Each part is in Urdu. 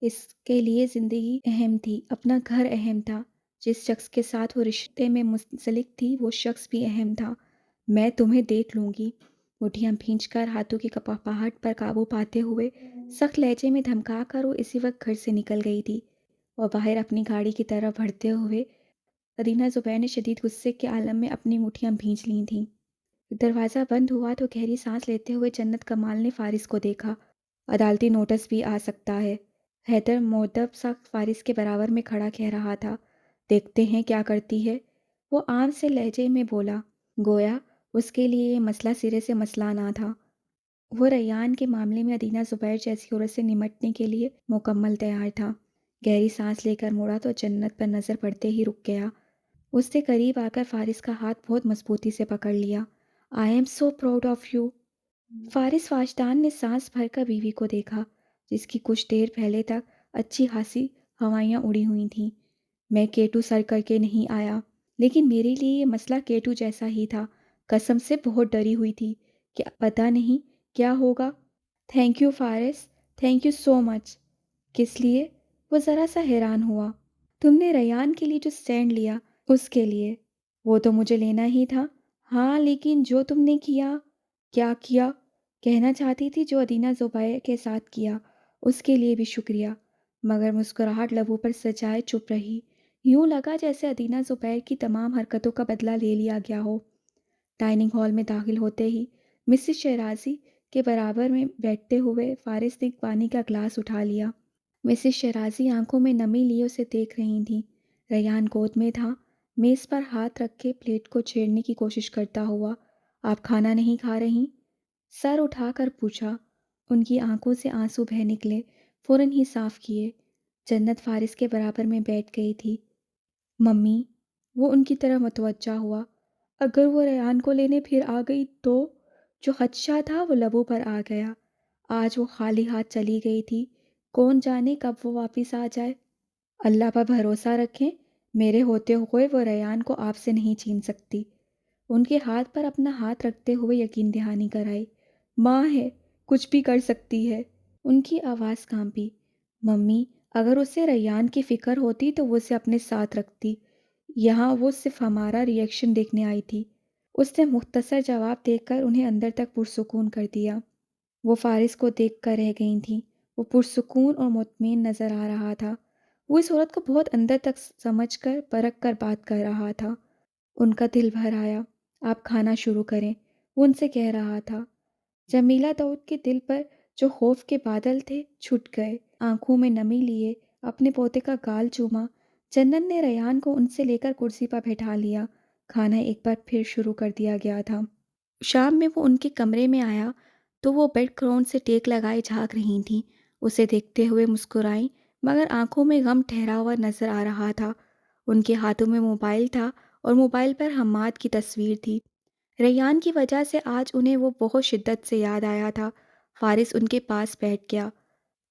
اس کے لیے زندگی اہم تھی، اپنا گھر اہم تھا، جس شخص کے ساتھ وہ رشتے میں منسلک تھی وہ شخص بھی اہم تھا۔ میں تمہیں دیکھ لوں گی، مٹھیاں بھینچ کر ہاتھوں کی کپاہٹ پر قابو پاتے ہوئے سخت لہجے میں دھمکا کر وہ اسی وقت گھر سے نکل گئی تھی، اور باہر اپنی گاڑی کی طرف بڑھتے ہوئے ادینہ زبیر نے شدید غصے کے عالم میں اپنی مٹھیاں بھینچ لی تھیں۔ دروازہ بند ہوا تو گہری سانس لیتے ہوئے جنت کمال نے فارس کو دیکھا۔ عدالتی نوٹس بھی آ سکتا ہے، حیدر مؤدب سا فارس کے برابر میں کھڑا کہہ رہا تھا۔ دیکھتے ہیں کیا کرتی ہے، وہ عام سے لہجے میں بولا، گویا اس کے لیے یہ مسئلہ سرے سے مسئلہ نہ تھا۔ وہ ریان کے معاملے میں ادینہ زبیر جیسی عورت سے نمٹنے کے لیے مکمل تیار تھا۔ گہری سانس لے کر مڑا تو جنت پر نظر پڑتے ہی رک گیا۔ اس سے قریب آ کر فارس کا ہاتھ بہت مضبوطی سے پکڑ لیا۔ I am so proud of you. فارس واجدان نے سانس بھر کر بیوی کو دیکھا، جس کی کچھ دیر پہلے تک اچھی خاصی ہوائیاں اڑی ہوئی تھیں۔ میں کیٹو سر کر کے نہیں آیا، لیکن میرے لیے یہ مسئلہ کیٹو جیسا ہی تھا۔ قسم سے بہت ڈری ہوئی تھی کہ پتہ نہیں کیا ہوگا۔ تھینک یو فارس، تھینک یو سو مچ۔ کس لیے؟ وہ ذرا سا حیران ہوا۔ تم نے ریان کے لیے جو سٹینڈ لیا، اس کے لیے۔ وہ تو مجھے لینا ہی تھا۔ ہاں لیکن جو تم نے کیا۔ کیا کیا؟ کہنا چاہتی تھی جو ادینہ زبیر کے ساتھ کیا، اس کے لیے بھی شکریہ، مگر مسکراہٹ لبوں پر سجائے چپ رہی۔ یوں لگا جیسے ادینہ زبیر کی تمام حرکتوں کا بدلہ لے لیا گیا ہو۔ ڈائننگ ہال میں داخل ہوتے ہی مسز شیرازی کے برابر میں بیٹھتے ہوئے فارس نے پانی کا گلاس اٹھا لیا۔ مسز شیرازی آنکھوں میں نمی لیے اسے دیکھ رہی تھیں۔ ریان گود میں تھا، میز پر ہاتھ رکھ کے پلیٹ کو چھیڑنے کی کوشش کرتا ہوا۔ آپ کھانا نہیں کھا رہی؟ سر اٹھا کر پوچھا۔ ان کی آنکھوں سے آنسو بہہ نکلے، فوراً ہی صاف کیے۔ جنت فارس کے برابر میں بیٹھ گئی تھی۔ ممی، وہ ان کی طرف متوجہ ہوا، اگر وہ ریان کو لینے پھر آ گئی تو؟ جو خدشہ تھا وہ لبوں پر آ گیا۔ آج وہ خالی ہاتھ چلی گئی تھی، کون جانے کب وہ واپس آ جائے۔ اللہ پر بھروسہ رکھیں، میرے ہوتے ہوئے وہ ریان کو آپ سے نہیں چھین سکتی۔ ان کے ہاتھ پر اپنا ہاتھ رکھتے ہوئے یقین دہانی کرائی۔ ماں ہے، کچھ بھی کر سکتی ہے۔ ان کی آواز کانپی۔ ممی، اگر اسے ریان کی فکر ہوتی تو وہ اسے اپنے ساتھ رکھتی۔ یہاں وہ صرف ہمارا ری ایکشن دیکھنے آئی تھی۔ اس نے مختصر جواب دے کر انہیں اندر تک پرسکون کر دیا۔ وہ فارس کو دیکھ کر رہ گئی تھیں۔ وہ پرسکون اور مطمئن نظر آ رہا تھا۔ وہ اس عورت کو بہت اندر تک سمجھ کر پرکھ کر بات کر رہا تھا۔ ان کا دل بھر آیا۔ آپ کھانا شروع کریں، وہ ان سے کہہ رہا تھا۔ جمیلہ داؤد کے دل پر جو خوف کے بادل تھے چھٹ گئے۔ آنکھوں میں نمی لیے اپنے پوتے کا گال چوما، جنت نے ریان کو ان سے لے کر کرسی پر بٹھا لیا۔ کھانا ایک بار پھر شروع کر دیا گیا تھا۔ شام میں وہ ان کے کمرے میں آیا تو وہ بیڈ کراؤن سے ٹیک لگائے جھانک رہی تھیں۔ اسے دیکھتے ہوئے مسکرائیں، مگر آنکھوں میں غم ٹھہرا ہوا نظر آ رہا تھا۔ ان کے ہاتھوں میں موبائل تھا اور موبائل پر حماد کی تصویر تھی۔ ریان کی وجہ سے آج انہیں وہ بہت شدت سے یاد آیا تھا۔ فارس ان کے پاس بیٹھ گیا۔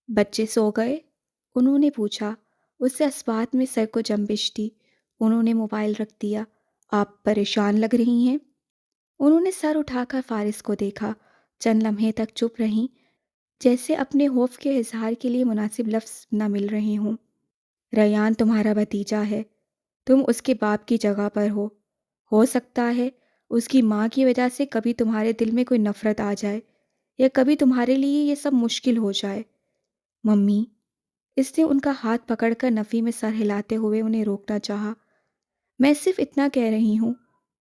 بچے سو گئے؟ انہوں نے پوچھا۔ اس سے اسبات میں سر کو جنبش تھی۔ انہوں نے موبائل رکھ دیا۔ آپ پریشان لگ رہی ہیں۔ انہوں نے سر اٹھا کر فارس کو دیکھا۔ چند لمحے تک چپ رہیں، جیسے اپنے خوف کے اظہار کے لیے مناسب لفظ نہ مل رہے ہوں۔ ریان تمہارا بھتیجا ہے، تم اس کے باپ کی جگہ پر ہو سکتا ہے اس کی ماں کی وجہ سے کبھی تمہارے دل میں کوئی نفرت آ جائے، یا کبھی تمہارے لیے یہ سب مشکل ہو جائے۔ ممی، اس نے ان کا ہاتھ پکڑ کر نفی میں سر ہلاتے ہوئے انہیں روکنا چاہا۔ میں صرف اتنا کہہ رہی ہوں،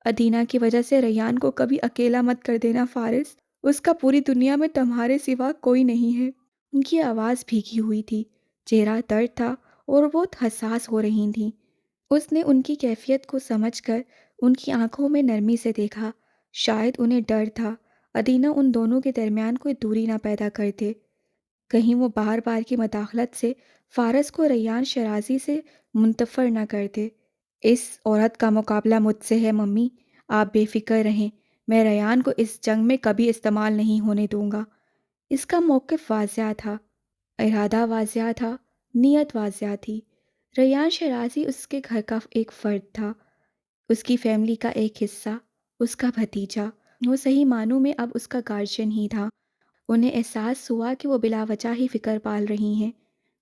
ادینہ کی وجہ سے ریان کو کبھی اکیلا مت کر دینا فارس، اس کا پوری دنیا میں تمہارے سوا کوئی نہیں ہے۔ ان کی آواز بھیگی ہوئی تھی، چہرہ درد تھا اور وہ بہت حساس ہو رہی تھیں۔ اس نے ان کی کیفیت کو سمجھ کر ان کی آنکھوں میں نرمی سے دیکھا۔ شاید انہیں ڈر تھا ادینہ ان دونوں کے درمیان کوئی دوری نہ پیدا کر دے، کہیں وہ بار بار کی مداخلت سے فارس کو ریان شیرازی سے منتفر نہ کر دے۔ اس عورت کا مقابلہ مجھ سے ہے ممی، آپ بے فکر رہیں، میں ریان کو اس جنگ میں کبھی استعمال نہیں ہونے دوں گا۔ اس کا موقف واضح تھا، ارادہ واضح تھا، نیت واضح تھی۔ ریان شیرازی اس کے گھر کا ایک فرد تھا، اس کی فیملی کا ایک حصہ، اس کا بھتیجا۔ وہ صحیح معنوں میں اب اس کا گارجین ہی تھا۔ انہیں احساس ہوا کہ وہ بلا وجہ ہی فکر پال رہی ہیں۔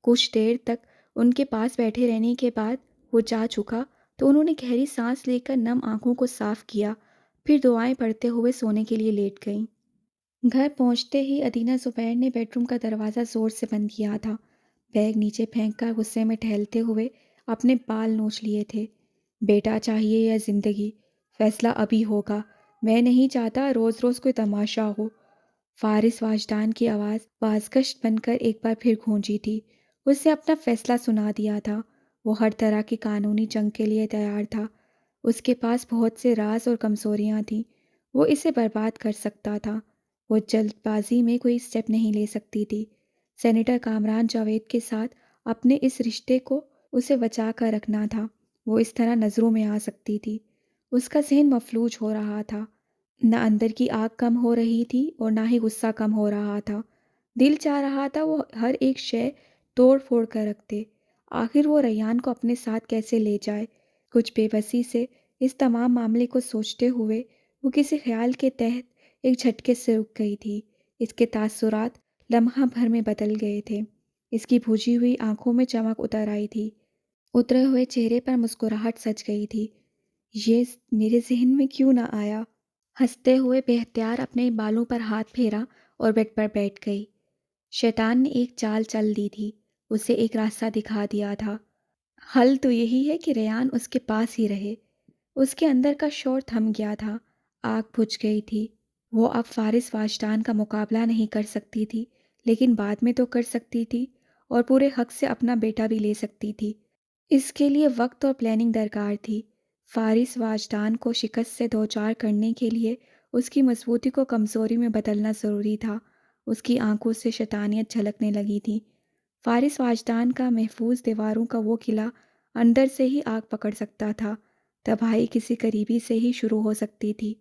کچھ دیر تک ان کے پاس بیٹھے رہنے کے بعد وہ جا چکا تو انہوں نے گہری سانس لے کر نم آنکھوں کو صاف کیا، پھر دعائیں پڑھتے ہوئے سونے کے لیے لیٹ گئیں۔ گھر پہنچتے ہی ادینہ زبیر نے بیڈ روم کا دروازہ زور سے بند کیا تھا۔ بیگ نیچے پھینک کر غصے میں ٹہلتے ہوئے اپنے بال نوچ لیے تھے۔ بیٹا چاہیے یا زندگی؟ فیصلہ ابھی ہوگا۔ میں نہیں چاہتا روز روز کوئی تماشا ہو۔ فارس واجدان کی آواز بازگشت بن کر ایک بار پھر گونجی تھی۔ اس نے اپنا فیصلہ سنا دیا تھا۔ وہ ہر طرح کی قانونی جنگ کے لیے تیار تھا۔ اس کے پاس بہت سے راز اور کمزوریاں تھیں۔ وہ اسے برباد کر سکتا تھا۔ وہ جلد بازی میں کوئی اسٹیپ نہیں لے سکتی تھی۔ سینیٹر کامران جاوید کے ساتھ اپنے اس رشتے کو اسے بچا کر رکھنا تھا۔ وہ اس طرح نظروں میں آ سکتی تھی۔ اس کا ذہن مفلوج ہو رہا تھا۔ نہ اندر کی آگ کم ہو رہی تھی اور نہ ہی غصہ کم ہو رہا تھا۔ دل چاہ رہا تھا وہ ہر ایک شے توڑ پھوڑ کر رکھ دے۔ آخر وہ ریان کو اپنے ساتھ کیسے لے جائے؟ کچھ بے بسی سے اس تمام معاملے کو سوچتے ہوئے وہ کسی خیال کے تحت ایک جھٹکے سے رک گئی تھی۔ اس کے تاثرات لمحہ بھر میں بدل گئے تھے۔ اس کی بجھی ہوئی آنکھوں میں چمک اتر آئی تھی۔ اترے ہوئے چہرے پر مسکراہٹ سج گئی تھی۔ یہ میرے ذہن میں کیوں نہ آیا؟ ہنستے ہوئے بے اختیار اپنے بالوں پر ہاتھ پھیرا اور بیڈ پر بیٹھ گئی۔ شیطان نے ایک چال چل دی تھی، اسے ایک راستہ دکھا دیا تھا۔ حل تو یہی ہے کہ ریان اس کے پاس ہی رہے۔ اس کے اندر کا شور تھم گیا تھا، آگ بجھ گئی تھی۔ وہ اب فارس واجدان کا مقابلہ نہیں کر سکتی تھی، لیکن بعد میں تو کر سکتی تھی اور پورے حق سے اپنا بیٹا بھی لے سکتی تھی۔ اس کے لیے وقت اور پلاننگ درکار تھی۔ فارس واجدان کو شکست سے دوچار کرنے کے لیے اس کی مضبوطی کو کمزوری میں بدلنا ضروری تھا۔ اس کی آنکھوں سے شیطانیت جھلکنے لگی تھی۔ فارس واجدان کا محفوظ دیواروں کا وہ قلعہ اندر سے ہی آگ پکڑ سکتا تھا۔ تباہی کسی قریبی سے ہی شروع ہو سکتی تھی،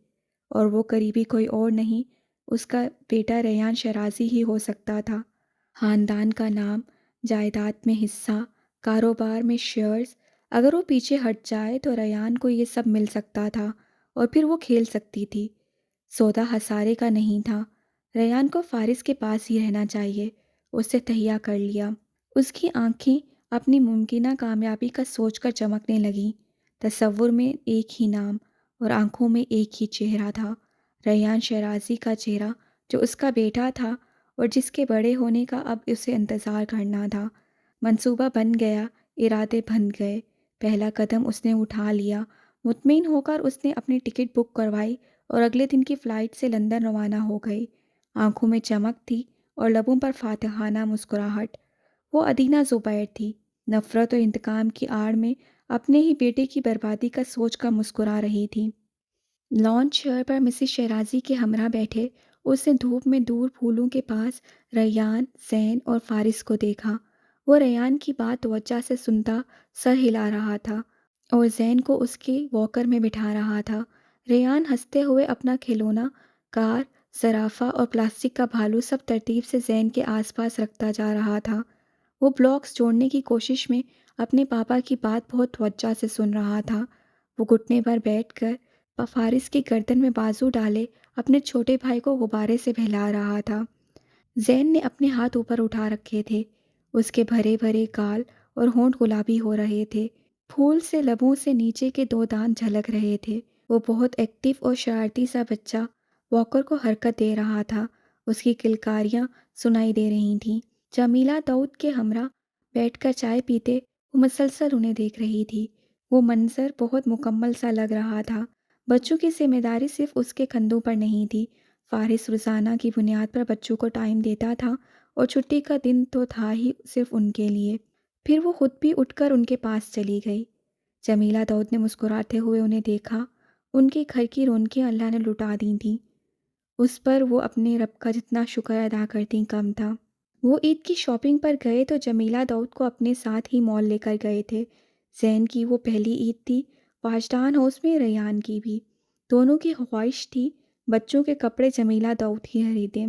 اور وہ قریبی کوئی اور نہیں، اس کا بیٹا ریان شیرازی ہی ہو سکتا تھا۔ خاندان کا نام، جائیداد میں حصہ، کاروبار میں شیئرز، اگر وہ پیچھے ہٹ جائے تو ریان کو یہ سب مل سکتا تھا اور پھر وہ کھیل سکتی تھی۔ سودا ہسارے کا نہیں تھا۔ ریان کو فارس کے پاس ہی رہنا چاہیے۔ اس نے تہیہ کر لیا۔ اس کی آنکھیں اپنی ممکنہ کامیابی کا سوچ کر چمکنے لگیں۔ تصور میں ایک ہی نام اور آنکھوں میں ایک ہی چہرہ تھا، ریان شیرازی کا چہرہ، جو اس کا بیٹا تھا اور جس کے بڑے ہونے کا اب اسے انتظار کرنا تھا۔ منصوبہ بن گیا، ارادے بن گئے۔ پہلا قدم اس نے اٹھا لیا۔ مطمئن ہو کر اس نے اپنی ٹکٹ بک کروائی اور اگلے دن کی فلائٹ سے لندن روانہ ہو گئی۔ آنکھوں میں چمک تھی اور لبوں پر فاتحانہ مسکراہٹ۔ وہ ادینہ زبیر تھی، نفرت اور انتقام کی آڑ میں اپنے ہی بیٹے کی بربادی کا سوچ کر مسکرا رہی تھی۔ لان چیئر پر مسز شیرازی کے ہمراہ بیٹھے اس نے دھوپ میں دور پھولوں کے پاس ریان، زین اور فارس کو دیکھا۔ وہ ریان کی بات توجہ سے سنتا سر ہلا رہا تھا اور زین کو اس کی واکر میں بٹھا رہا تھا۔ ریان ہنستے ہوئے اپنا کھلونا، کار، زرافہ اور پلاسٹک کا بھالو سب ترتیب سے زین کے آس پاس رکھتا جا رہا تھا۔ وہ بلاکس جوڑنے کی کوشش میں اپنے پاپا کی بات بہت توجہ سے سن رہا تھا۔ وہ گھٹنے پر بیٹھ کر فارس کی گردن میں بازو ڈالے اپنے چھوٹے بھائی کو غبارے سے بہلا رہا تھا۔ زین نے اپنے ہاتھ اوپر اٹھا رکھے تھے۔ اس کے بھرے بھرے گال اور ہونٹ گلابی ہو رہے تھے۔ پھول سے لبوں سے نیچے کے دو دانت جھلک رہے تھے۔ وہ بہت ایکٹیو اور شرارتی سا بچہ واکر کو حرکت دے رہا تھا۔ اس کی کلکاریاں سنائی دے رہی تھیں۔ جمیلہ داؤد کے ہمراہ بیٹھ کر چائے پیتے وہ مسلسل انہیں دیکھ رہی تھی۔ وہ منظر بہت مکمل سا لگ رہا تھا۔ بچوں کی ذمہ داری صرف اس کے کندھوں پر نہیں تھی۔ فارس روزانہ کی بنیاد پر بچوں کو ٹائم دیتا تھا اور چھٹی کا دن تو تھا ہی صرف ان کے لیے۔ پھر وہ خود بھی اٹھ کر ان کے پاس چلی گئی۔ جمیلہ داؤد نے مسکراتے ہوئے انہیں دیکھا۔ ان کے گھر کی رونقیں اللہ نے لٹا دی تھیں۔ اس پر وہ اپنے رب کا جتنا شکر ادا کرتی کم تھا۔ وہ عید کی شاپنگ پر گئے تو جمیلہ داؤد کو اپنے ساتھ ہی مال لے کر گئے تھے۔ زین کی وہ پہلی عید تھی، واجدان ہاؤس میں ریان کی بھی۔ دونوں کی خواہش تھی بچوں کے کپڑے جمیلہ داؤد ہی خریدیں۔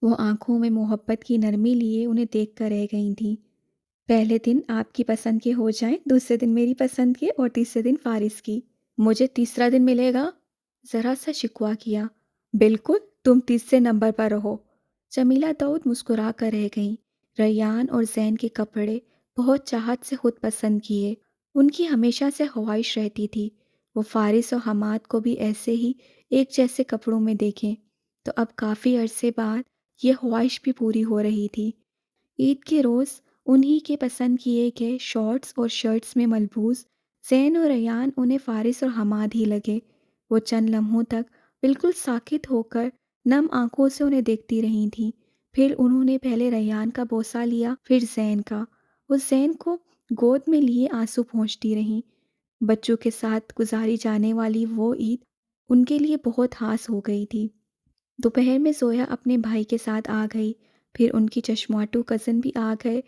وہ آنکھوں میں محبت کی نرمی لیے انہیں دیکھ کر رہ گئی تھیں۔ پہلے دن آپ کی پسند کے ہو جائیں، دوسرے دن میری پسند کے اور تیسرے دن فارس کی۔ مجھے تیسرا دن ملے گا؟ ذرا سا شکوہ کیا۔ بالکل، تم تیسرے نمبر پر رہو۔ جمیلہ داؤد مسکرا کر رہ گئیں۔ ریان اور زین کے کپڑے بہت چاہت سے خود پسند کیے۔ ان کی ہمیشہ سے خواہش رہتی تھی وہ فارس اور حماد کو بھی ایسے ہی ایک جیسے کپڑوں میں دیکھیں، تو اب کافی عرصے بعد یہ خواہش بھی پوری ہو رہی تھی۔ عید کے روز انہی کے پسند کیے گئے شارٹس اور شرٹس میں ملبوس زین اور ریان انہیں فارس اور حماد ہی لگے۔ وہ چند لمحوں تک بالکل ساکت ہو کر نم آنکھوں سے انہیں دیکھتی رہی تھیں، پھر انہوں نے پہلے ریان کا بوسہ لیا، پھر زین کا۔ وہ زین کو گود میں لیے آنسو پہنچتی رہیں۔ بچوں کے ساتھ گزاری جانے والی وہ عید ان کے لیے بہت خاص ہو گئی تھی۔ دوپہر میں زویا اپنے بھائی کے ساتھ آ گئی، پھر ان کی چشماٹو کزن بھی آ گئے،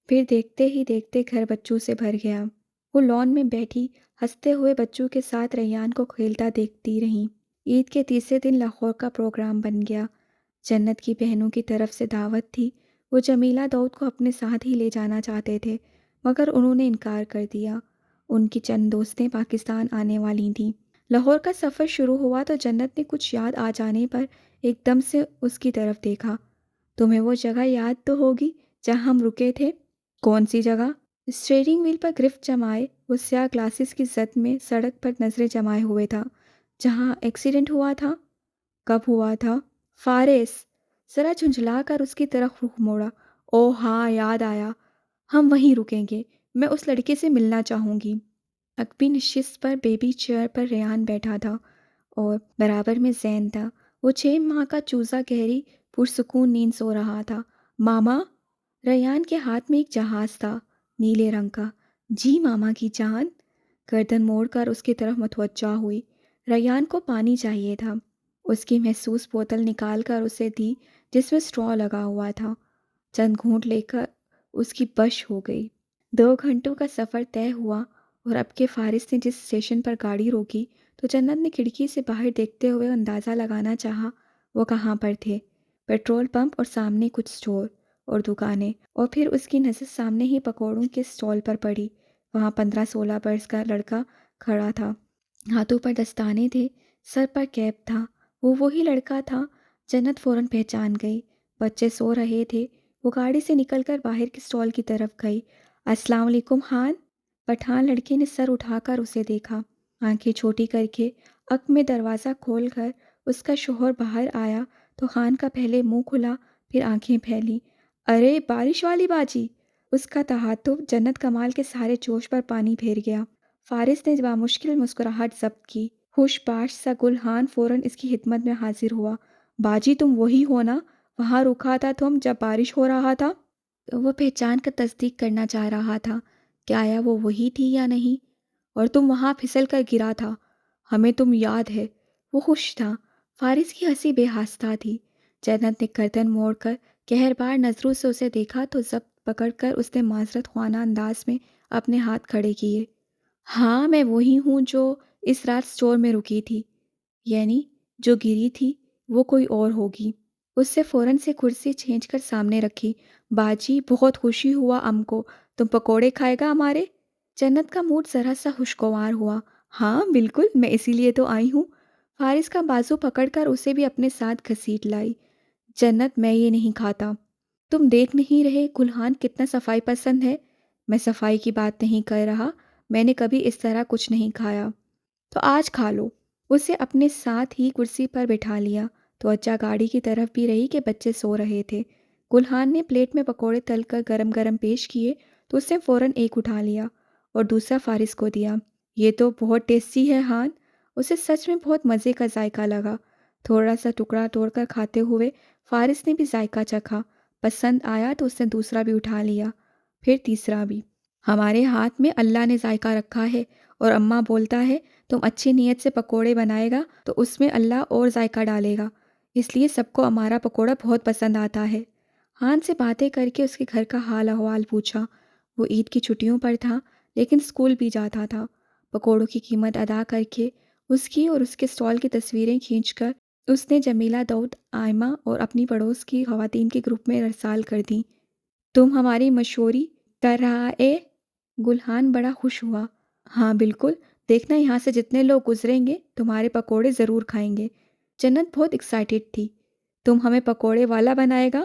پھر دیکھتے ہی دیکھتے گھر بچوں سے بھر گیا۔ وہ لان میں بیٹھی ہنستے ہوئے بچوں کے ساتھ ریان کو کھیلتا دیکھتی رہیں۔ عید کے تیسرے دن لاہور کا پروگرام بن گیا۔ جنت کی بہنوں کی طرف سے دعوت تھی۔ وہ جمیلہ داؤد کو اپنے ساتھ ہی لے جانا چاہتے تھے، مگر انہوں نے انکار کر دیا۔ ان کی چند دوستیں پاکستان آنے والی تھیں۔ لاہور کا سفر شروع ہوا تو جنت نے کچھ یاد آ جانے پر ایک دم سے اس کی طرف دیکھا۔ تمہیں وہ جگہ یاد تو ہوگی جہاں ہم رکے تھے؟ کون سی جگہ؟ اسٹیئرنگ وہیل پر گرفت جمائے وہ سیاہ گلاسز کی زد میں سڑک پر نظریں جمائے ہوئے تھا۔ جہاں ایکسیڈنٹ ہوا تھا؟ کب ہوا تھا؟ فارس ذرا جھنجھلا کر اس کی طرف رخ موڑا۔ او ہاں، یاد آیا، ہم وہیں رکیں گے، میں اس لڑکے سے ملنا چاہوں گی۔ عقبی نشست پر بیبی چیئر پر ریان بیٹھا تھا اور برابر میں زین تھا۔ وہ 6 ماہ کا چوزا گہری پرسکون نیند سو رہا تھا۔ ماما؟ ریان کے ہاتھ میں ایک جہاز تھا، نیلے رنگ کا۔ جی ماما کی جان؟ گردن موڑ کر اس کی طرف متوجہ ہوئی۔ ریان کو پانی چاہیے تھا۔ اس کی محسوس بوتل نکال کر اسے دی جس میں اسٹرا لگا ہوا تھا۔ چند گھونٹ لے کر اس کی بش ہو گئی۔ 2 گھنٹوں کا سفر طے ہوا اور اب کے فارس نے جس اسٹیشن پر گاڑی روکی تو جنت نے کھڑکی سے باہر دیکھتے ہوئے اندازہ لگانا چاہا وہ کہاں پر تھے۔ پیٹرول پمپ اور سامنے کچھ اسٹور اور دکانیں، اور پھر اس کی نظر سامنے ہی پکوڑوں کے اسٹال پر پڑی۔ وہاں 15-16 برس کا لڑکا کھڑا تھا، ہاتھوں پر دستانے تھے، سر پر کیپ تھا۔ وہ وہی لڑکا تھا۔ جنت فوراً پہچان گئی۔ بچے سو رہے تھے۔ وہ گاڑی سے نکل کر باہر کے اسٹال کی طرف گئی۔ السلام علیکم خان۔ پٹھان لڑکے نے سر اٹھا کر اسے دیکھا، آنکھیں چھوٹی کر کے۔ عقب میں دروازہ کھول کر اس کا شوہر باہر آیا تو خان کا پہلے منہ کھلا، پھر آنکھیں پھیلی۔ ارے بارش والی باجی! اس کا تہاتف جنت کمال کے سارے جوش پر پانی پھیر گیا۔ فارس نے بامشکل مسکراہٹ ضبط کی۔ خوش باش سا گلحان فوراً اس کی خدمت میں حاضر ہوا۔ باجی تم وہی ہو نا؟ وہاں رکا تھا تم جب بارش ہو رہا تھا؟ وہ پہچان کر تصدیق کرنا چاہ رہا تھا کہ آیا وہ وہی تھی یا نہیں۔ اور تم وہاں پھسل کر گرا تھا، ہمیں تم یاد ہے۔ وہ خوش تھا۔ فارس کی ہنسی بے ہاستہ تھی۔ جنت نے گردن موڑ کر قہربار نظروں سے اسے دیکھا تو ضبط پکڑ کر اس نے معذرت خواہ انداز میں اپنے ہاتھ کھڑے کیے۔ ہاں میں وہی ہوں جو اس رات اسٹور میں رکی تھی۔ یعنی جو گری تھی وہ کوئی اور ہوگی۔ اس سے فوراً سے کرسی چھینچ کر سامنے رکھی۔ باجی بہت خوشی ہوا ام کو، تم پکوڑے کھائے گا ہمارے؟ جنت کا موڈ ذرا سا خوشگوار ہوا۔ ہاں بالکل، میں اسی لیے تو آئی ہوں۔ فارس کا بازو پکڑ کر اسے بھی اپنے ساتھ گھسیٹ لائی۔ جنت میں یہ نہیں کھاتا۔ تم دیکھ نہیں رہے گلحان کتنا صفائی پسند ہے؟ میں صفائی کی بات نہیں کر رہا، میں نے کبھی اس طرح کچھ نہیں کھایا۔ تو آج کھا لو۔ اسے اپنے ساتھ ہی کرسی پر بٹھا لیا۔ توجہ گاڑی کی طرف بھی رہی کہ بچے سو رہے تھے۔ گلحان نے پلیٹ میں پکوڑے تل کر گرم گرم پیش کیے تو اس نے فوراً ایک اٹھا لیا اور دوسرا فارس کو دیا۔ یہ تو بہت ٹیسٹی ہے ہان۔ اسے سچ میں بہت مزے کا ذائقہ لگا۔ تھوڑا سا ٹکڑا توڑ کر کھاتے ہوئے فارس نے بھی ذائقہ چکھا۔ پسند آیا تو اس نے دوسرا بھی اٹھا لیا، پھر تیسرا بھی۔ ہمارے ہاتھ میں اللہ نے ذائقہ رکھا ہے، اور اماں بولتا ہے تم اچھی نیت سے پکوڑے بنائے گا تو اس میں اللہ اور ذائقہ ڈالے گا، اس لیے سب کو ہمارا پکوڑا بہت پسند آتا ہے۔ ہان سے باتیں کر کے اس کے گھر کا حال احوال پوچھا۔ وہ عید کی چھٹیوں پر تھا لیکن اسکول بھی جاتا تھا۔ پکوڑوں کی قیمت ادا کر کے اس کی اور اس کے اسٹال کی تصویریں کھینچ کر اس نے جمیلہ داؤد، آئمہ اور اپنی پڑوس کی خواتین کے گروپ میں ارسال کر دیں۔ تم ہماری مشہوری کر رہا ہے؟ گلحان بڑا خوش ہوا۔ ہاں بالکل، دیکھنا یہاں سے جتنے لوگ گزریں گے تمہارے پکوڑے ضرور کھائیں گے۔ جنت بہت ایکسائٹیڈ تھی۔ تم ہمیں پکوڑے والا بنائے گا؟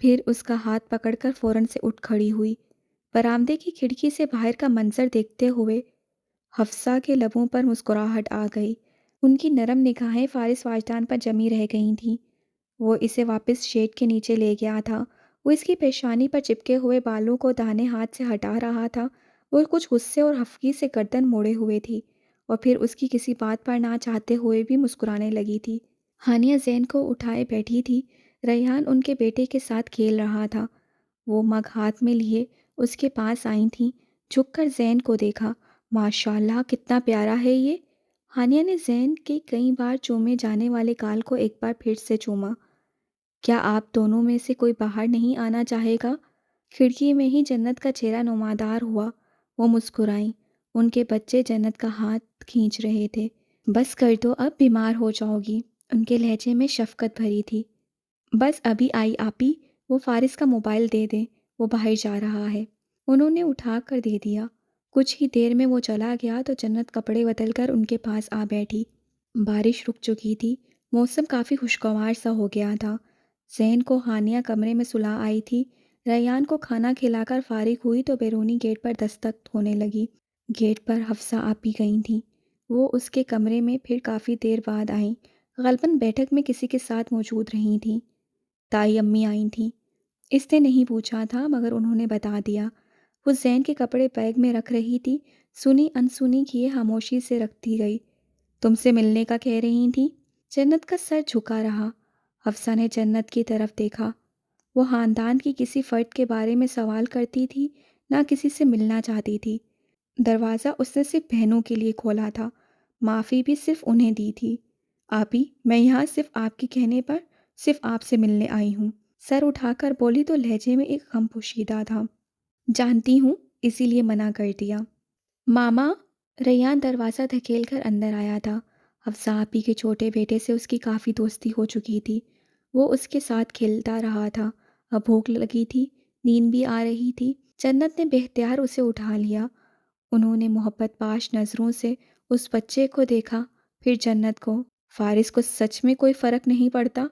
پھر اس کا ہاتھ پکڑ کر فوراً سے اٹھ کھڑی ہوئی۔ برآمدے کی کھڑکی سے باہر کا منظر دیکھتے ہوئے حفصہ کے لبوں پر مسکراہٹ آ گئی۔ ان کی نرم نگاہیں فارس واجدان پر جمی رہ گئی تھیں۔ وہ اسے واپس شیڈ کے نیچے لے گیا تھا۔ وہ اس کی پیشانی پر چپکے ہوئے بالوں کو داہنے ہاتھ سے ہٹا رہا تھا۔ وہ کچھ غصے اور خفگی سے گردن موڑے ہوئے تھی اور پھر اس کی کسی بات پر نہ چاہتے ہوئے بھی مسکرانے لگی تھی۔ ہانیہ زین کو اٹھائے بیٹھی تھی۔ ریحان ان کے بیٹے کے ساتھ کھیل رہا تھا۔ وہ مگ ہاتھ میں لیے اس کے پاس آئی تھیں۔ جھک کر زین کو دیکھا۔ ماشاءاللہ کتنا پیارا ہے یہ۔ ہانیہ نے زین کے کئی بار چومے جانے والے گال کو ایک بار پھر سے چوما۔ کیا آپ دونوں میں سے کوئی باہر نہیں آنا چاہے گا؟ کھڑکی میں ہی جنت کا چہرہ نمودار ہوا۔ وہ مسکرائیں۔ ان کے بچے جنت کا ہاتھ کھینچ رہے تھے۔ بس کر دو، اب بیمار ہو جاؤ گی۔ ان کے لہجے میں شفقت بھری تھی۔ بس ابھی آئی آپی، وہ فارس کا موبائل دے دیں، وہ باہر جا رہا ہے۔ انہوں نے اٹھا کر دے دیا۔ کچھ ہی دیر میں وہ چلا گیا تو جنت کپڑے بدل کر ان کے پاس آ بیٹھی۔ بارش رک چکی تھی۔ موسم کافی خوشگوار سا ہو گیا تھا۔ زین کو ہانیہ کمرے میں سلا آئی تھی۔ ریان کو کھانا کھلا کر فارغ ہوئی تو بیرونی گیٹ پر دستک ہونے لگی۔ گیٹ پر حفصہ آپی گئی تھیں۔ وہ اس کے کمرے میں پھر کافی دیر بعد آئیں۔ غالباً بیٹھک میں کسی کے ساتھ موجود رہی تھیں۔ تائی امی آئی تھیں۔ اس نے نہیں پوچھا تھا مگر انہوں نے بتا دیا۔ وہ زین کے کپڑے بیگ میں رکھ رہی تھی۔ سنی انسنی کیے خاموشی سے رکھتی گئی۔ تم سے ملنے کا کہہ رہی تھیں؟ جنت کا سر جھکا رہا۔ حفصہ نے جنت کی طرف دیکھا۔ وہ خاندان کی کسی فرد کے بارے میں سوال کرتی تھی، نہ کسی سے ملنا چاہتی تھی۔ دروازہ اس نے صرف بہنوں کے لیے کھولا تھا۔ معافی بھی صرف انہیں دی تھی۔ آپی، میں یہاں صرف آپ کے کہنے پر صرف آپ سے ملنے آئی ہوں۔ سر اٹھا کر بولی تو لہجے میں ایک غم پوشیدہ تھا۔ جانتی ہوں، اسی لیے منع کر دیا۔ ماما، ریان دروازہ دھکیل کر اندر آیا تھا۔ حفصہ آپی کے چھوٹے بیٹے سے اس کی کافی دوستی ہو چکی تھی۔ وہ اس کے ساتھ کھیلتا رہا تھا۔ اب بھوک لگی تھی، نیند بھی آ رہی تھی۔ جنت نے بے اختیار اسے اٹھا لیا۔ انہوں نے محبت پاش نظروں سے اس بچے کو دیکھا، پھر جنت کو۔ فارس کو سچ میں کوئی فرق نہیں پڑتا؟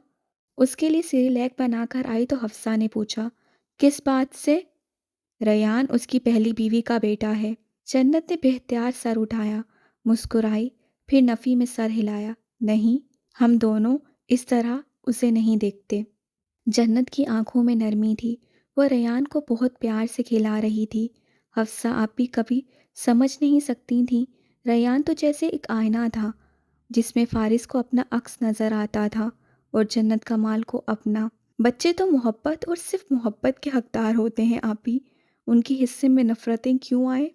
اس کے لیے سیریلیک بنا کر آئی تو حفصہ نے پوچھا، کس بات سے؟ ریان اس کی پہلی بیوی کا بیٹا ہے۔ جنت نے بے اختیار سر اٹھایا، مسکرائی، پھر نفی میں سر ہلایا۔ نہیں، ہم دونوں اس طرح اسے نہیں دیکھتے۔ جنت کی آنکھوں میں نرمی تھی۔ وہ ریان کو بہت پیار سے کھلا رہی تھی۔ حفصہ آپ بھی کبھی سمجھ نہیں سکتی تھیں۔ ریان تو جیسے ایک آئینہ تھا جس میں فارس کو اپنا عکس نظر آتا تھا اور جنت کمال کو اپنا۔ بچے تو محبت اور صرف محبت کے حقدار ہوتے ہیں آپی، ان کی حصے میں نفرتیں کیوں آئے؟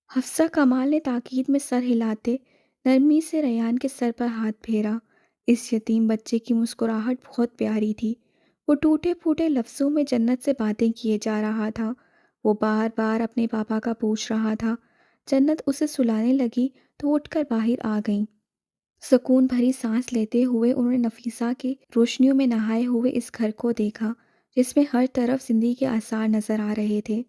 حفصہ کمال نے تاکید میں سر ہلاتے نرمی سے ریان کے سر پر ہاتھ پھیرا۔ اس یتیم بچے کی مسکراہٹ بہت پیاری تھی۔ وہ ٹوٹے پھوٹے لفظوں میں جنت سے باتیں کیے جا رہا تھا۔ وہ بار بار اپنے پاپا کا پوچھ رہا تھا۔ جنت اسے سلانے لگی تو اٹھ کر باہر آ گئیں۔ سکون بھری سانس لیتے ہوئے انہوں نے نفیسہ کی روشنیوں میں نہائے ہوئے اس گھر کو دیکھا جس میں ہر طرف زندگی کے آثار نظر آ رہے تھے۔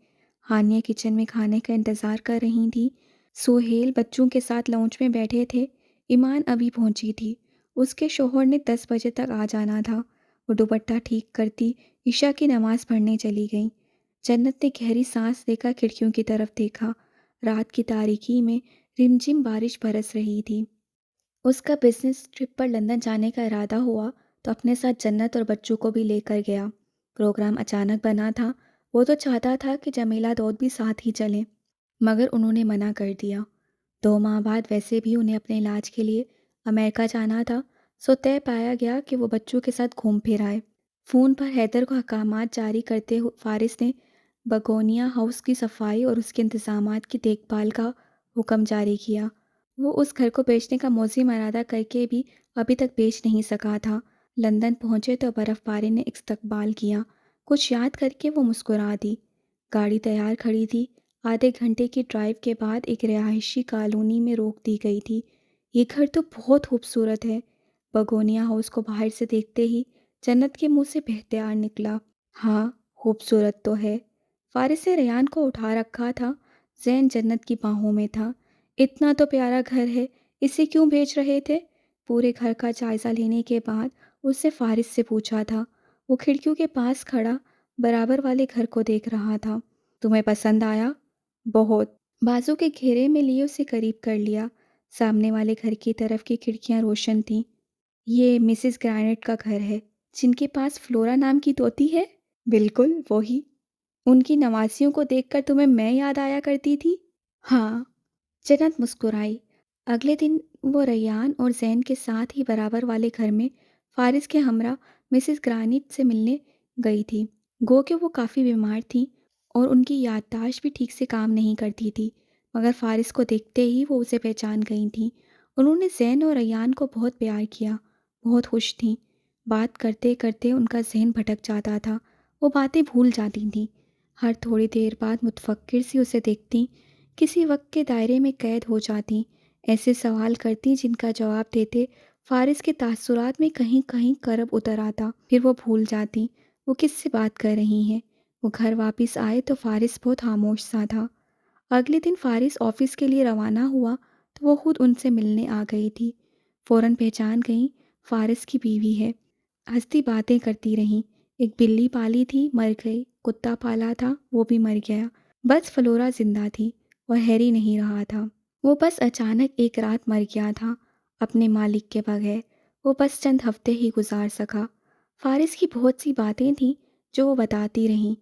ہانیہ کچن میں کھانے کا انتظار کر رہی تھی۔ سہیل بچوں کے ساتھ لاؤنج میں بیٹھے تھے۔ ایمان ابھی پہنچی تھی۔ اس کے شوہر نے 10 بجے تک آ جانا تھا۔ وہ دوپٹہ ٹھیک کرتی عشاء کی نماز پڑھنے چلی گئیں۔ جنت نے گہری سانس لے کر کھڑکیوں کی طرف دیکھا۔ رات کی تاریکی میں رمجم بارش برس رہی تھی۔ اس کا بزنس ٹرپ پر لندن جانے کا ارادہ ہوا تو اپنے ساتھ جنت اور بچوں کو بھی لے کر گیا۔ پروگرام اچانک بنا تھا۔ وہ تو چاہتا تھا کہ جمیلہ دود بھی ساتھ ہی چلیں، مگر انہوں نے منع کر دیا۔ 2 ماہ بعد ویسے بھی انہیں اپنے علاج کے لیے امریکہ جانا تھا، سو طے پایا گیا کہ وہ بچوں کے ساتھ گھوم پھر آئے۔ فون پر حیدر کو احکامات جاری کرتے ہوئے فارس نے بگونیا ہاؤس کی صفائی اور اس کے انتظامات کی دیکھ بھال کا حکم جاری کیا۔ وہ اس گھر کو بیچنے کا موزم ارادہ کر کے بھی ابھی تک بیچ نہیں سکا تھا۔ لندن پہنچے تو برف باری نے استقبال کیا۔ کچھ یاد کر کے وہ مسکرا دی۔ گاڑی تیار کھڑی تھی۔ آدھے گھنٹے کی ڈرائیو کے بعد ایک رہائشی کالونی میں روک دی گئی تھی۔ یہ گھر تو بہت خوبصورت ہے۔ بگونیا ہاؤس کو باہر سے دیکھتے ہی جنت کے منہ سے بے اختیار نکلا، ہاں خوبصورت تو ہے۔ فارس نے ریان کو اٹھا رکھا تھا۔ زین جنت کی باہوں میں تھا۔ اتنا تو پیارا گھر ہے، اسے کیوں بیچ رہے تھے؟ پورے گھر کا جائزہ لینے کے بعد اس نے فارس سے پوچھا تھا۔ وہ کھڑکیوں کے پاس کھڑا برابر والے گھر کو دیکھ رہا تھا۔ تمہیں پسند آیا؟ بہت۔ بازو کے گھیرے میں لیے اسے قریب کر لیا۔ سامنے والے گھر کی طرف کی کھڑکیاں روشن تھیں۔ یہ مسز گرینٹ کا گھر ہے، جن کے پاس فلورا نام کی طوطی ہے؟ بالکل وہی۔ ان کی نوازیوں کو دیکھ کر تمہیں میں یاد آیا کرتی تھی؟ ہاں۔ جنت مسکرائی۔ اگلے دن وہ ریان اور زین کے ساتھ ہی برابر والے گھر میں فارس کے ہمراہ مسز گرانٹ سے ملنے گئی تھی۔ گو کہ وہ کافی بیمار تھیں اور ان کی یادداشت بھی ٹھیک سے کام نہیں کرتی تھی، مگر فارس کو دیکھتے ہی وہ اسے پہچان گئی تھیں۔ انہوں نے زین اور ریان کو بہت پیار کیا، بہت خوش تھیں۔ بات کرتے کرتے ان کا ذہن بھٹک جاتا تھا، وہ باتیں بھول جاتی تھیں۔ ہر تھوڑی دیر بعد متفکر سی اسے دیکھتی، کسی وقت کے دائرے میں قید ہو جاتی، ایسے سوال کرتی جن کا جواب دیتے فارس کے تاثرات میں کہیں کہیں کرب اتر آتا، پھر وہ بھول جاتی وہ کس سے بات کر رہی ہیں۔ وہ گھر واپس آئے تو فارس بہت خاموش سا تھا۔ اگلے دن فارس آفس کے لیے روانہ ہوا تو وہ خود ان سے ملنے آ گئی تھی۔ فوراً پہچان گئی، فارس کی بیوی ہے۔ ہنستی باتیں کرتی رہیں۔ ایک بلی پالی تھی، مر گئی۔ کتا پالا تھا، وہ بھی مر گیا۔ بس فلورا زندہ تھی اور ہیری نہیں رہا تھا۔ وہ بس اچانک ایک رات مر گیا تھا، اپنے مالک کے بغیر۔ وہ بس چند ہفتے ہی گزار سکا۔ فارس کی بہت سی باتیں تھیں جو وہ بتاتی رہیں،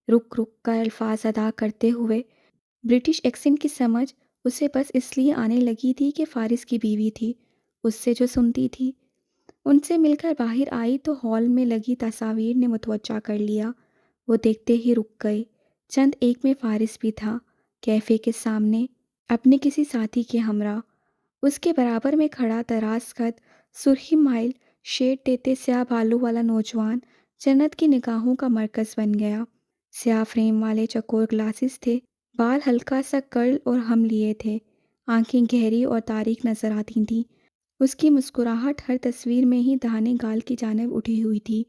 رک رک کر الفاظ ادا کرتے ہوئے۔ برٹش ایکسنٹ کی سمجھ اسے بس اس لیے آنے لگی تھی کہ فارس کی بیوی تھی، اس سے جو سنتی تھی۔ ان سے مل کر باہر آئی تو ہال میں لگی تصاویر نے متوجہ کر لیا۔ وہ دیکھتے ہی رک گئے۔ چند ایک میں فارس بھی تھا، کیفے کے سامنے، اپنے کسی ساتھی کے ہمراہ۔ اس کے برابر میں کھڑا دراز قد، سرخی مائل شیڈ دیتے سیاہ بالوں والا نوجوان جنت کی نگاہوں کا مرکز بن گیا۔ سیاہ فریم والے چکور گلاسز تھے، بال ہلکا سا کرل اور ہم لیے تھے، آنکھیں گہری اور تاریک نظر آتی تھیں۔ اس کی مسکراہٹ ہر تصویر میں ہی دہانے گال کی جانب اٹھی ہوئی تھی۔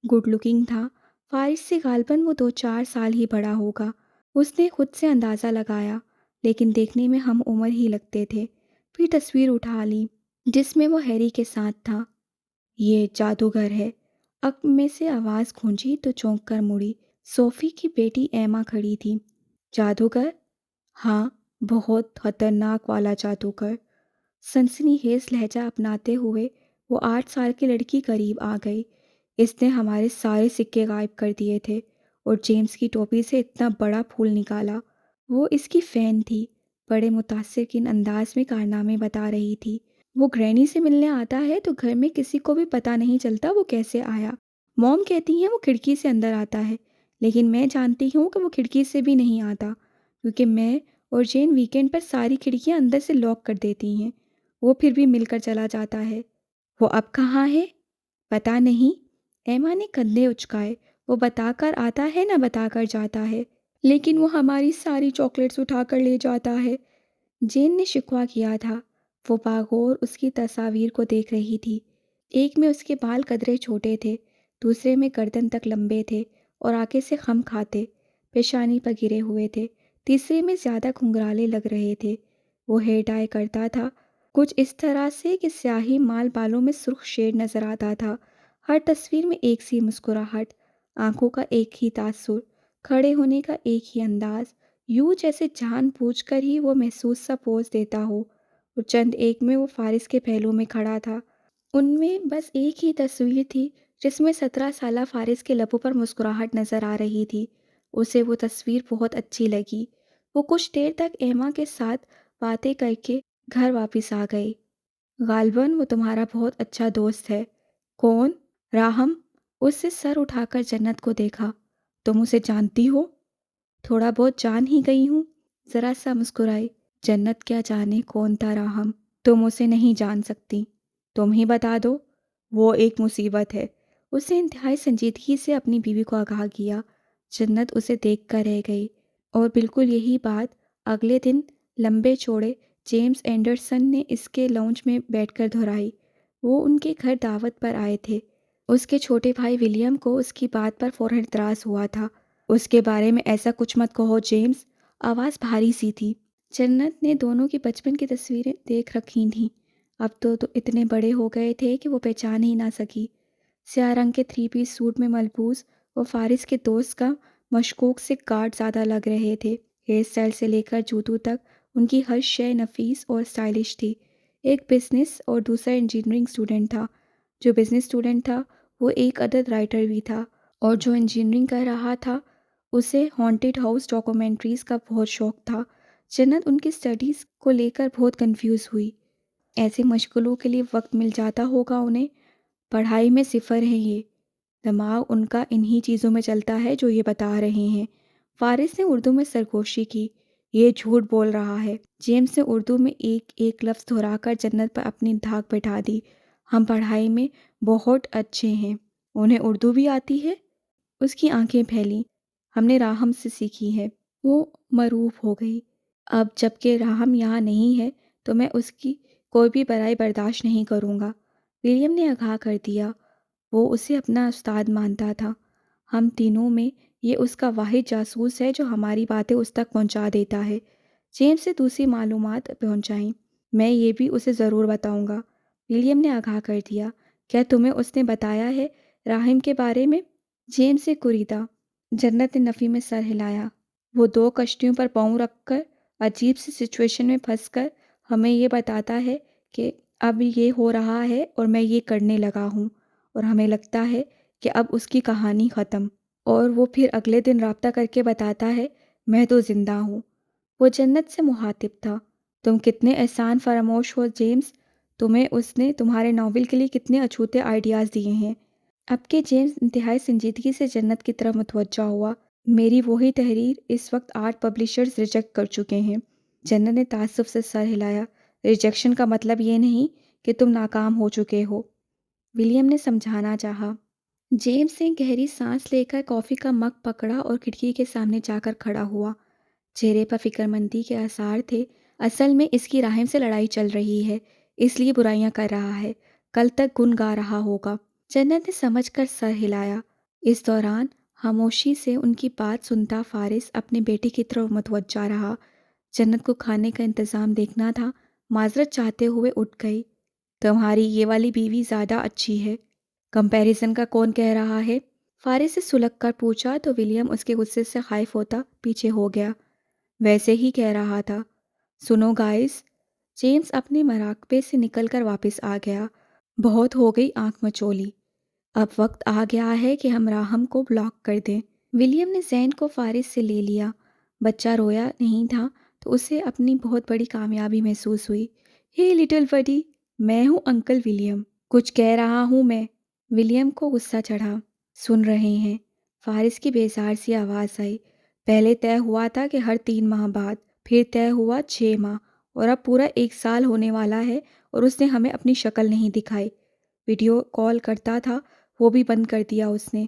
گڈ لکنگ تھا، فارس سے غالباً وہ 2-4 سال ہی بڑا ہوگا، اس نے خود سے اندازہ لگایا، لیکن دیکھنے میں ہم عمر ہی لگتے تھے۔ پھر تصویر اٹھا لی جس میں وہ ہیری کے ساتھ تھا۔ یہ جادوگر ہے، عقب میں سے آواز گونجی تو چونک کر مڑی۔ صوفی کی بیٹی ایما کھڑی تھی۔ جادوگر؟ ہاں، بہت خطرناک والا جادوگر۔ سنسنی خیز لہجہ اپناتے ہوئے وہ 8 سال کی لڑکی قریب آ گئی۔ اس نے ہمارے سارے سکے غائب کر دیے تھے اور جیمز کی ٹوپی سے اتنا بڑا پھول نکالا۔ وہ اس کی فین تھی، بڑے متاثر کن انداز میں کارنامے بتا رہی تھی۔ وہ گرینی سے ملنے آتا ہے تو گھر میں کسی کو بھی پتہ نہیں چلتا وہ کیسے آیا۔ موم کہتی ہیں وہ کھڑکی سے اندر آتا ہے، لیکن میں جانتی ہوں کہ وہ کھڑکی سے بھی نہیں آتا، کیونکہ میں اور جین ویکینڈ پر ساری کھڑکیاں اندر سے لاک کر دیتی ہیں۔ وہ پھر بھی مل کر چلا جاتا ہے۔ وہ اب کہاں ہے؟ پتہ نہیں۔ ایما نے کندھے اچکائے۔ وہ بتا کر آتا ہے نہ بتا کر جاتا ہے، لیکن وہ ہماری ساری چاکلیٹس اٹھا کر لے جاتا ہے۔ جین نے شکوہ کیا تھا۔ وہ باغور اس کی تصاویر کو دیکھ رہی تھی۔ ایک میں اس کے بال قدرے چھوٹے تھے، دوسرے میں گردن تک لمبے تھے اور آگے سے خم کھاتے، پیشانی پر گرے ہوئے تھے، تیسرے میں زیادہ گھنگرالے لگ رہے تھے۔ وہ ہیئر ڈائی کرتا تھا، کچھ اس طرح سے کہ سیاہی مال بالوں میں سرخ شیڈ نظر آتا تھا۔ ہر تصویر میں ایک سی مسکراہٹ، آنکھوں کا ایک ہی تاثر، کھڑے ہونے کا ایک ہی انداز، یوں جیسے جان بوجھ کر ہی وہ محسوس سا پوز دیتا ہو۔ اور چند ایک میں وہ فارس کے پہلو میں کھڑا تھا۔ ان میں بس ایک ہی تصویر تھی جس میں 17 سالہ فارس کے لبوں پر مسکراہٹ نظر آ رہی تھی۔ اسے وہ تصویر بہت اچھی لگی۔ وہ کچھ دیر تک ایما کے ساتھ باتیں کر کے گھر واپس آ گئی۔ غالباً وہ تمہارا بہت اچھا دوست ہے۔ کون؟ راہم؟ اس سے سر اٹھا کر جنت کو دیکھا۔ تم اسے جانتی ہو؟ تھوڑا بہت جان ہی گئی ہوں، ذرا سا مسکرائی۔ جنت کیا جانے کون تھا راہم، تم اسے نہیں جان سکتی، تم ہی بتا دو۔ وہ ایک مصیبت ہے۔ اس نے انتہائی سنجیدگی سے اپنی بیوی کو آگاہ کیا۔ جنت اسے دیکھ کر رہ گئی، اور بالکل یہی بات اگلے دن لمبے چوڑے جیمز اینڈرسن نے اس کے لاؤنج میں بیٹھ کر دہرائی۔ وہ ان کے گھر دعوت پر آئے تھے۔ اس کے چھوٹے بھائی ولیم کو اس کی بات پر فوراً اعتراض ہوا تھا۔ اس کے بارے میں ایسا کچھ مت کہو جیمز، آواز بھاری سی تھی۔ جنت نے دونوں کی بچپن کی تصویریں دیکھ رکھی تھیں، اب تو اتنے بڑے ہو گئے تھے کہ وہ پہچان ہی نہ سکی۔ سیاہ رنگ کے 3 پیس سوٹ میں ملبوس وہ فارس کے دوست کا مشکوک سے کاٹ زیادہ لگ رہے تھے۔ ہیئر اسٹائل سے لے کر جوتوں تک ان کی ہر شے نفیس اور اسٹائلش تھی۔ ایک بزنس اور دوسرا انجینئرنگ اسٹوڈنٹ تھا۔ جو بزنس اسٹوڈنٹ تھا وہ ایک عدد رائٹر بھی تھا، اور جو انجینئرنگ کر رہا تھا اسے ہانٹڈ ہاؤس ڈاکومنٹریز کا بہت شوق تھا۔ جنت ان کی اسٹڈیز کو لے کر بہت کنفیوز ہوئی۔ ایسے مشغلوں کے لیے وقت مل جاتا ہوگا انہیں؟ پڑھائی میں صفر ہے یہ، دماغ ان کا انہی چیزوں میں چلتا ہے جو یہ بتا رہے ہیں۔ فارس نے اردو میں سرگوشی کی، یہ جھوٹ بول رہا ہے۔ جیمز نے اردو میں ایک ایک لفظ دہرا کر جنت پر اپنی دھاک بٹھا دی۔ ہم پڑھائی میں بہت اچھے ہیں۔ انہیں اردو بھی آتی ہے؟ اس کی آنکھیں پھیلیں۔ ہم نے راہم سے سیکھی ہے۔ وہ مروب ہو گئی۔ اب جب کہ راہم یہاں نہیں ہے تو میں اس کی کوئی بھی برائی برداشت نہیں کروں گا، ولیم نے آگاہ کر دیا۔ وہ اسے اپنا استاد مانتا تھا۔ ہم تینوں میں یہ اس کا واحد جاسوس ہے جو ہماری باتیں اس تک پہنچا دیتا ہے۔ جیمز سے دوسری معلومات پہنچائیں۔ میں یہ بھی اسے ضرور بتاؤں گا، ولیم نے آگاہ کر دیا۔ کیا تمہیں اس نے بتایا ہے راہم کے بارے میں؟ جیمز سے کوریدا۔ جنت نے نفی میں سر ہلایا۔ وہ دو کشتیوں پر پاؤں رکھ کر عجیب سی سچویشن میں پھنس کر ہمیں یہ بتاتا ہے کہ اب یہ ہو رہا ہے اور میں یہ کرنے لگا ہوں، اور ہمیں لگتا ہے کہ اب اس کی کہانی ختم، اور وہ پھر اگلے دن رابطہ کر کے بتاتا ہے میں تو زندہ ہوں۔ وہ جنت سے مخاطب تھا۔ تم کتنے احسان فراموش ہو جیمز، تمہیں اس نے تمہارے ناول کے لیے کتنے اچھوتے آئیڈیاز دیے ہیں۔ اب کے جیمز انتہائی سنجیدگی سے جنت کی طرف متوجہ ہوا۔ میری وہی تحریر اس وقت 8 پبلشرز ریجیکٹ کر چکے ہیں۔ جنت نے تعصب سے سر ہلایا۔ ریجیکشن کا مطلب یہ نہیں کہ تم ناکام ہو چکے ہو، ولیم نے سمجھانا چاہا۔ جیمز نے گہری سانس لے کر کافی کا مگ پکڑا اور کھڑکی کے سامنے جا کر کھڑا ہوا۔ چہرے پر فکر مندی کے آثار تھے۔ اصل میں اس کی راہم سے لڑائی چل رہی ہے، اس لیے برائیاں کر رہا ہے، کل تک گن گا رہا ہوگا۔ جنت نے سمجھ کر سر ہلایا۔ اس دوران خاموشی سے ان کی بات سنتا فارس اپنے بیٹے کی طرف متوجہ رہا۔ جنت کو کھانے کا انتظام دیکھنا تھا، معذرت چاہتے ہوئے اٹھ گئی۔ تمہاری یہ والی بیوی زیادہ اچھی ہے۔ کمپیریزن کا کون کہہ رہا ہے؟ فارس سے سلگ کر پوچھا تو ولیم اس کے غصے سے خائف ہوتا پیچھے ہو گیا۔ ویسے ہی کہہ رہا تھا۔ سنو گائز، جیمز اپنے مراقبے سے نکل کر واپس آ گیا۔ بہت ہو گئی آنکھ مچولی، اب وقت آ گیا ہے کہ ہم راہم کو بلاک کر دیں۔ ولیم نے زین کو فارس سے لے لیا۔ بچہ رویا نہیں تھا تو اسے اپنی بہت بڑی کامیابی محسوس ہوئی۔ ہے لٹل بڈی، میں ہوں انکل ولیم، کچھ کہہ رہا ہوں میں۔ ولیم کو غصہ چڑھا۔ سن رہے ہیں؟ فارس کی بیزار سی آواز آئی۔ پہلے طے ہوا تھا کہ ہر 3 ماہ بعد، پھر طے ہوا 6 ماہ، اور اب پورا 1 سال ہونے والا ہے اور اس نے ہمیں اپنی شکل نہیں دکھائی۔ ویڈیو کال کرتا تھا وہ بھی بند کر دیا اس نے۔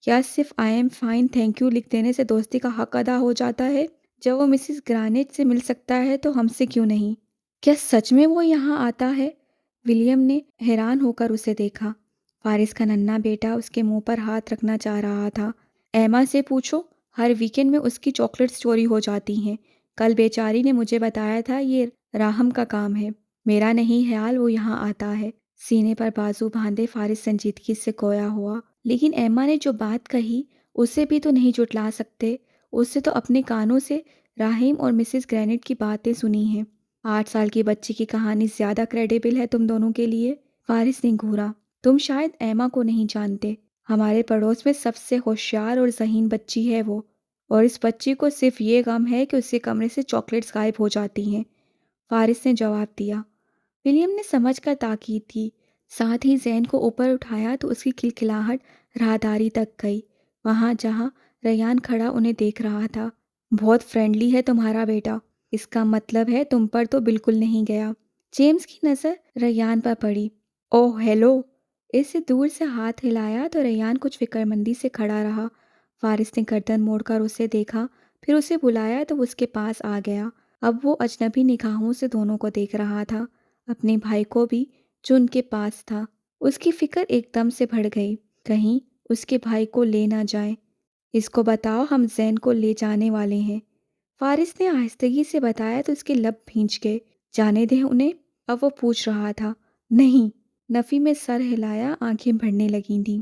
کیا صرف I am fine thank you لکھ دینے سے دوستی کا حق ادا ہو جاتا ہے؟ جب وہ مسز گرانٹ سے مل سکتا ہے تو ہم سے کیوں نہیں؟ کیا سچ میں وہ یہاں آتا ہے؟ ولیم نے حیران ہو کر اسے دیکھا۔ فارس کا ننھا بیٹا اس کے منہ پر ہاتھ رکھنا چاہ رہا تھا۔ ایما سے پوچھو، ہر ویکنڈ میں اس کی چاکلیٹس چوری ہو جاتی ہیں۔ کل بیچاری نے مجھے بتایا تھا یہ راہم کا کام ہے۔ میرا نہیں خیال وہ یہاں آتا ہے۔ سینے پر بازو باندھے فارس سنجیدگی سے گویا ہوا۔ لیکن ایما نے جو بات کہی اسے بھی تو نہیں جھٹلا سکتے۔ اس سے تو اپنے کانوں سے راہم اور مسز گرینٹ کی باتیں سنی ہیں۔ 8 سال کی بچی کی کہانی زیادہ کریڈیبل ہے تم دونوں کے لیے۔ فارس نے گھورا۔ تم شاید ایما کو نہیں جانتے، ہمارے پڑوس میں سب سے ہوشیار اور ذہین بچی ہے وہ، اور اس بچی کو صرف یہ غم ہے کہ اس کے کمرے سے چاکلیٹس غائب ہو جاتی ہیں۔ فارس نے جواب دیا۔ ولیم نے سمجھ کر تاکید کی، ساتھ ہی زین کو اوپر اٹھایا تو اس کی کھلکھلاہٹ راہداری تک گئی، وہاں جہاں ریان کھڑا انہیں دیکھ رہا تھا۔ بہت فرینڈلی ہے تمہارا بیٹا، اس کا مطلب ہے تم پر تو بالکل نہیں گیا۔ جیمز کی نظر ریان پر پڑی۔ اوہ ہیلو، اس سے دور سے ہاتھ ہلایا تو ریان کچھ فکر مندی سے کھڑا رہا۔ فارس نے گردن موڑ کر اسے دیکھا، پھر اسے بلایا تو وہ اس کے پاس آ گیا۔ اب وہ اجنبی نگاہوں سے دونوں کو دیکھ رہا تھا، اپنے بھائی کو بھی جو ان کے پاس تھا۔ اس کی فکر ایک دم سے بڑھ گئی، کہیں اس کے بھائی کو لے نہ جائیں۔ اس کو بتاؤ ہم زین کو لے جانے والے ہیں۔ فارس نے آہستگی سے بتایا تو اس کے لب بھینچ گئے۔ جانے دیں انہیں؟ اب وہ پوچھ رہا تھا۔ نہیں، نفی میں سر ہلایا، آنکھیں بھرنے لگی تھیں۔